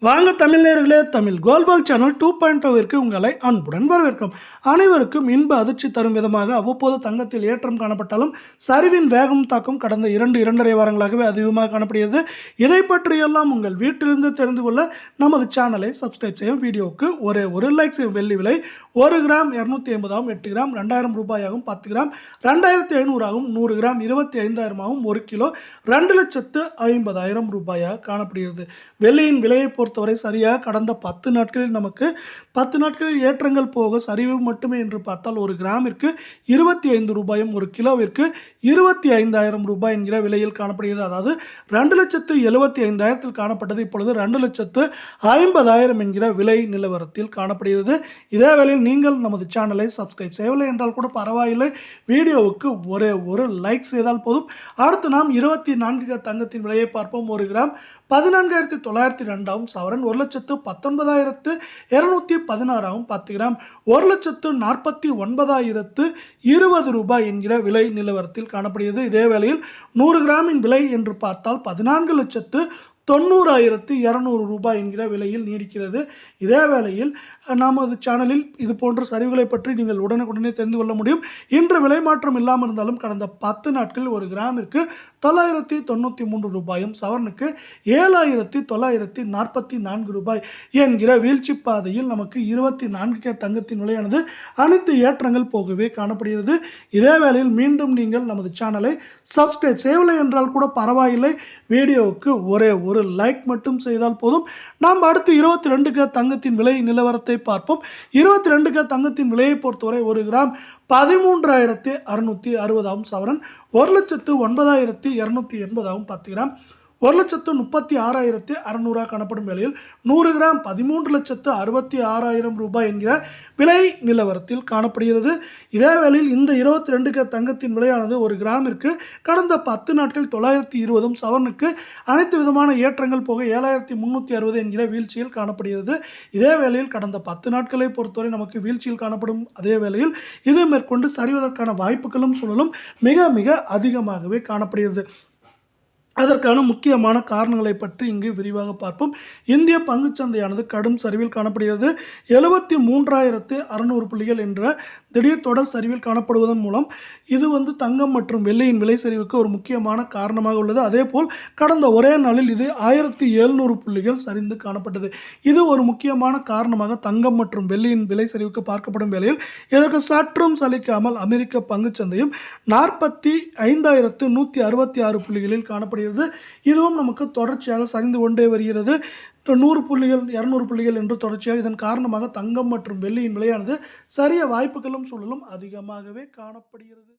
வாங்க தமிழ் நேயர்களே, தமிழ் கோல்பால் சேனல் 2.0விற்கு உங்களை அன்புடன் வரவேற்கும். அனைவருக்கும் இன்ப அதிர்ச்சி தரும் விதமாக அவ்வப்போது தங்கத்தில் ஏற்றம் காணப்பட்டாலும் சரிவின் வேகம் தாக்கம் கடந்த 2-2.5 வாரங்களாகவே அதிகமாக காணப்படுகிறது. இதை பற்றியெல்லாம் உங்கள் வீட்டிலிருந்து தெரிந்து கொள்ள நமது சேனலை சப்ஸ்கிரைப் செய்யும். வீடியோவுக்கு ஒரே ஒரு லைக் செய்யும். வெள்ளி விலை 1 கிராம் 250 ஆகும், 8 கிராம் 2000 ரூபாயாகும், 10 கிராம் 2500 ஆகும், 100 கிராம் 25,000 ஆகும், 1 கிலோ 2,50,000 ரூபாயாக காணப்படுகிறது. வெள்ளியின் விலையை பொறுத்தவரை சரியாக கடந்த 10 நாட்களில் நமக்கு 10 நாட்களில் ஏற்றங்கள் போக சரிவு மட்டுமே என்று பார்த்தால் 1 கிராமிற்கு 25 ரூபாயும், 1 கிலோவிற்கு 25,000 ரூபாய் என்கிற விலையில் காணப்படுகிறது. அதாவது 2,75,000 காணப்பட்டது இப்பொழுது 2,50,000 என்கிற விலை நிலவரத்தில் காணப்படுகிறது. இதே வேளையில் நீங்கள் நமது சேனலை சப்ஸ்கிரைப் செய்யவில்லை என்றால் கூட பரவாயில்லை, வீடியோவுக்கு ஒரே ஒரு லைக் செய்தால் போதும். அடுத்து நாம் 24 தங்கத்தின் விலையை பார்ப்போம். 1 கிராம் 14,902 ஆகும், சவரன் 1,19,216 ஆகும், 10 கிராம் 1,49,020 ரூபாய் என்கிற விலை நிலவரத்தில் காணப்படுகிறது. இதே வேளையில் 100 கிராமின் விலை என்று பார்த்தால் 14,90,200 ரூபாய் என்கிற விலையில் நீடிக்கிறது. இதே வேளையில் நமது சேனலில் இது போன்ற சரிவுகளை பற்றி நீங்கள் உடனுக்குடனே தெரிந்து கொள்ள முடியும். இன்று விலை மாற்றம் இல்லாமல் இருந்தாலும் கடந்த 10 நாட்களில் 1 கிராமிற்கு 993 ரூபாயும், சவரனுக்கு 7,944 ரூபாய் என்கிற வீழ்ச்சி பாதையில் நமக்கு 24 தங்கத்தின் விலையானது அனைத்து ஏற்றங்கள் போகவே காணப்படுகிறது. இதே வேளையில் மீண்டும் நீங்கள் நமது சேனலை சப்ஸ்கிரைப் செய்யவில்லை என்றால் கூட பரவாயில்லை, வீடியோவுக்கு ஒரே ஒரு லைக் மட்டும் செய்தால் போதும். நாம் அடுத்து 22 தங்கத்தின் விலை நிலவரத்தை பார்ப்போம். 22 தங்கத்தின் விலையை பொறுத்தவரை 1 கிராம் 13,660 ஆகும், சவரன் 1,09,280 ஆகும், 10 கிராம் 1,36,600 காணப்படும் வேளையில் 100 கிராம் 13,66,000 ரூபாய் என்கிற விலை நிலவரத்தில் காணப்படுகிறது. இதே வேளையில் இந்த 22 தங்கத்தின் விலையானது 1 கிராமிற்கு கடந்த 10 நாட்கள் 920, சவரனுக்கு அனைத்து விதமான ஏற்றங்கள் போக 7,360 என்கிற வீழ்ச்சியில் காணப்படுகிறது. இதே வேளையில் கடந்த 10 நாட்களை பொறுத்தவரை நமக்கு வீழ்ச்சியில் காணப்படும் அதே வேளையில் இது மேற்கொண்டு சரிவதற்கான வாய்ப்புகளும் சூழலும் மிக மிக அதிகமாகவே காணப்படுகிறது. அதற்கான முக்கியமான காரணங்களை பற்றி இங்கு விரிவாக பார்ப்போம். இந்திய பங்குச்சந்தையானது கடும் சரிவில் காணப்படுகிறது. 73,600 புள்ளிகள் என்ற திடீர் தொடர் சரிவில் காணப்படுவதன் மூலம் இது தங்கம் மற்றும் வெள்ளியின் விலை சரிவுக்கு ஒரு முக்கியமான காரணமாக உள்ளது. அதேபோல் கடந்த ஒரே நாளில் இது 1,700 புள்ளிகள் சரிந்து காணப்பட்டது. இது ஒரு முக்கியமான காரணமாக தங்கம் மற்றும் வெள்ளியின் விலை சரிவுக்கு பார்க்கப்படும் வேளையில் இதற்கு சற்றும் சலிக்காமல் அமெரிக்க பங்குச்சந்தையும் 45,166 புள்ளிகளில் காணப்படுகிறது. இதுவும் நமக்கு தொடர்ச்சியாக சரிந்து கொண்டே வருகிறது. 100 புள்ளிகள் 200 புள்ளிகள் என்று தொடர்ச்சியாக. இதன் காரணமாக தங்கம் மற்றும் வெள்ளியின் விலையானது சரிய வாய்ப்புகளும் சூழலும் அதிகமாகவே காணப்படுகிறது.